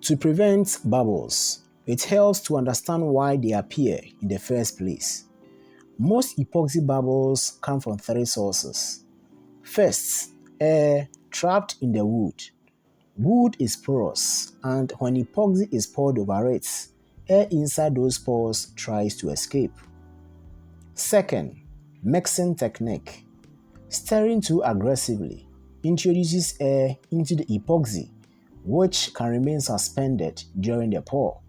To prevent bubbles, it helps to understand why they appear in the first place. Most epoxy bubbles come from three sources. First, air trapped in the wood. Wood is porous, and when epoxy is poured over it, air inside those pores tries to escape. Second, mixing technique. Stirring too aggressively introduces air into the epoxy, which can remain suspended during the pour.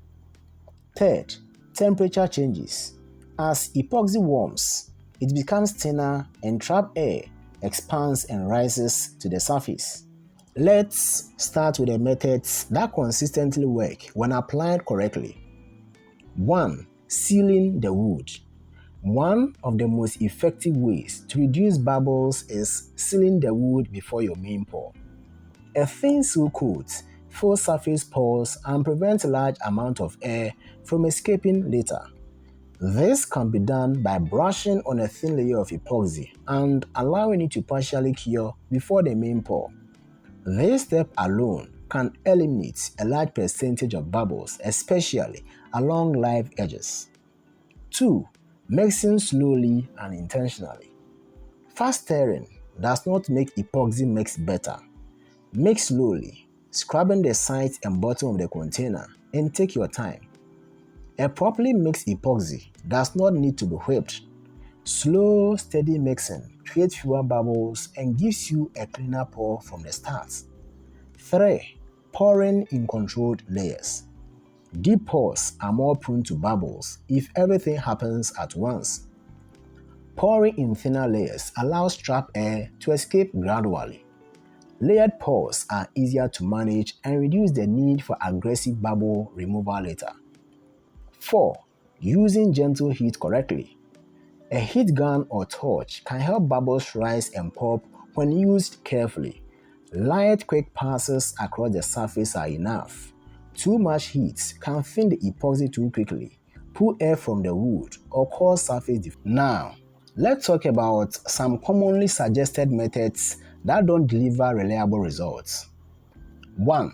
Third, temperature changes. As epoxy warms, it becomes thinner and trapped air expands and rises to the surface. Let's start with the methods that consistently work when applied correctly. 1. Sealing the wood. One of the most effective ways to reduce bubbles is sealing the wood before your main pour. A thin seal coat fills surface pores and prevents a large amount of air from escaping later. This can be done by brushing on a thin layer of epoxy and allowing it to partially cure before the main pour. This step alone can eliminate a large percentage of bubbles, especially along live edges. 2. Mixing slowly and intentionally. Fast stirring does not make epoxy mix better. Mix slowly, scrubbing the sides and bottom of the container, and take your time. A properly mixed epoxy does not need to be whipped. Slow, steady mixing creates fewer bubbles and gives you a cleaner pour from the start. 3. Pouring in controlled layers. Deep pours are more prone to bubbles if everything happens at once. Pouring in thinner layers allows trapped air to escape gradually. Layered pours are easier to manage and reduce the need for aggressive bubble removal later. 4. Using gentle heat correctly. A heat gun or torch can help bubbles rise and pop when used carefully. Light, quick passes across the surface are enough. Too much heat can thin the epoxy too quickly, pull air from the wood, or cause surface defect. Now, let's talk about some commonly suggested methods that don't deliver reliable results. 1.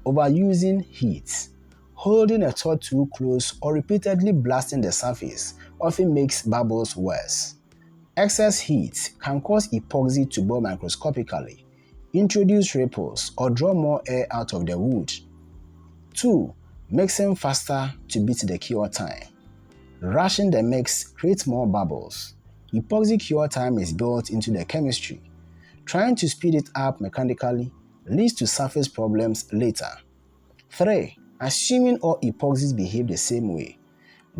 Overusing heat. Holding a torch too close or repeatedly blasting the surface often makes bubbles worse. Excess heat can cause epoxy to burn microscopically, introduce ripples, or draw more air out of the wood. 2. Mixing faster to beat the cure time. Rushing the mix creates more bubbles. Epoxy cure time is built into the chemistry. Trying to speed it up mechanically leads to surface problems later. 3. Assuming all epoxies behave the same way.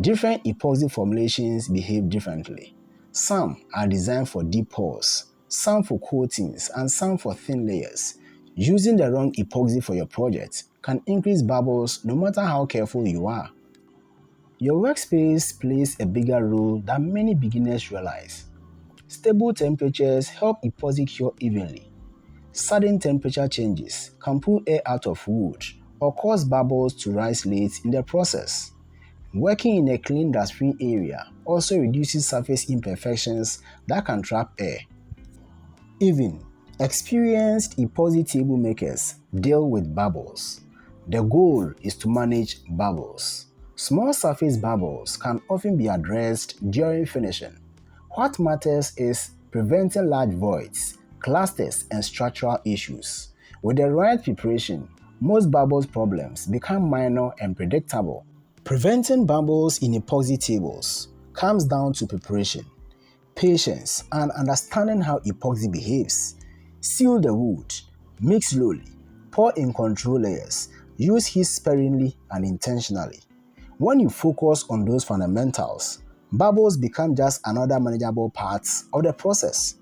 Different epoxy formulations behave differently. Some are designed for deep pores, some for coatings, and some for thin layers. Using the wrong epoxy for your project can increase bubbles no matter how careful you are. Your workspace plays a bigger role than many beginners realize. Stable temperatures help epoxy cure evenly. Sudden temperature changes can pull air out of wood or cause bubbles to rise late in the process. Working in a clean dust-free area also reduces surface imperfections that can trap air. Even experienced epoxy table makers deal with bubbles. The goal is to manage bubbles. Small surface bubbles can often be addressed during finishing. What matters is preventing large voids, clusters, and structural issues. With the right preparation, most bubbles problems become minor and predictable. Preventing bubbles in epoxy tables comes down to preparation, patience, and understanding how epoxy behaves. Seal the wood, mix slowly, pour in control layers, use heat sparingly and intentionally. When you focus on those fundamentals, bubbles become just another manageable part of the process.